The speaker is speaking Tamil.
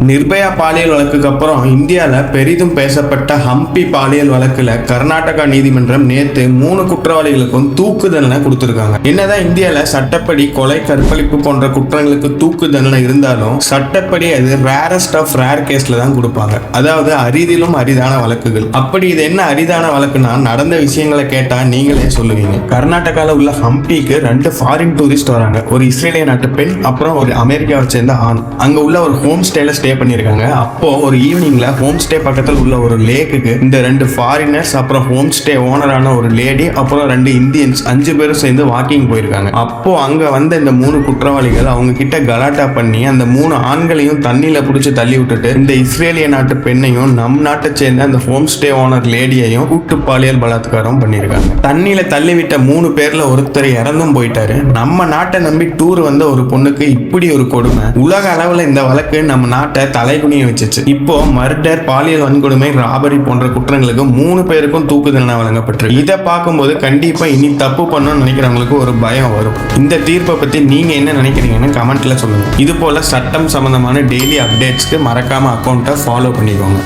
நிர்பயா பாலியல் வழக்குக்கு அப்புறம் இந்தியாவில் பெரிதும் பேசப்பட்ட ஹம்பி பாலியல் வழக்குல கர்நாடகா நீதிமன்றம் நேற்று 3 குற்றவாளிகளுக்கும் தூக்கு தண்டனை கொடுத்திருக்காங்க. என்னதான் இந்தியாவில் சட்டப்படி கொலை, கற்பழிப்பு போன்ற குற்றங்களுக்கு தூக்கு தண்டனை இருந்தாலும் சட்டப்படி அது ரேரஸ்ட் ஆஃப் ரேர் கேஸ்ல தான் கொடுப்பாங்க. அதாவது அரிதிலும் அரிதான வழக்குகள். அப்படி இது என்ன அரிதான வழக்குனா, நடந்த விஷயங்களை கேட்டா நீங்களே சொல்லுவீங்க. கர்நாடகாவில் உள்ள ஹம்பிக்கு 2 ஃபாரின் டூரிஸ்ட் வராங்க. ஒரு இஸ்ரேலிய நாட்டு பெண், அப்புறம் ஒரு அமெரிக்காவை சேர்ந்த ஆண். அங்க உள்ள ஒரு ஹோம் ஸ்டேல ஸ்டே பண்ணிருக்காங்க. அப்போ ஒரு ஈவினிங்ல ஹோம் ஸ்டே பக்கத்தில் உள்ள ஒரு லேக்குக்கு இந்த 2 ஃபாரினர்ஸ், அப்புறம் ஹோம் ஸ்டே ஓனரான ஒரு லேடி, அப்புறம் 2 இந்தியன்ஸ் 5 பேரும் சேர்ந்து வாக்கிங் போயிருக்காங்க. அப்போ அங்க வந்த இந்த 3 குற்றவாளிகள் அவங்க கிட்ட கலாட்டா பண்ணி அந்த 3 ஆண்களையும் தண்ணியில புடிச்சு தள்ளி விட்டுட்டு இந்த இஸ்ரேலிய நாட்டு பெண்ணையும் நம் நாட்டை சேர்ந்த அந்த ஹோம் ஸ்டே ஓனர் லேடியையும் கூட்டு பாலியல் பலாத்காரம் பண்ணிருக்காங்க. தண்ணியில தள்ளி விட்ட 3 பேர்ல ஒருத்தர் இறந்தும் போயிட்டாரு. நம்ம நாட்டை நம்பி டூர் வந்த ஒரு பொண்ணுக்கு இப்படி ஒரு கொடுமை. உலக அளவுல இந்த வழக்கு நம்ம நாட்டை தலைகுனிய வச்சிச்சு. இப்போ மர்டர், பாலியல் வன்கொடுமை, ராபரி போன்ற குற்றங்களுக்கு 3 பேருக்கும் தூக்கு தண்டனை வழங்கப்பட்டிருக்கு. இதை பார்க்கும்போது கண்டிப்பா இனி தப்பு பண்ணணும்னு நினைக்கிறவங்களுக்கு ஒரு பயம் வரும். இந்த தீர்ப்பை பத்தி நீங்க என்ன நினைக்கிறீங்கன்னு கமெண்ட்ல சொல்லுங்க. இது போல சட்டம் சம்பந்தமான டெய்லி அப்டேட்ஸ்க்கு மறக்காம அக்கௌண்ட்டை ஃபாலோ பண்ணிக்கோங்க.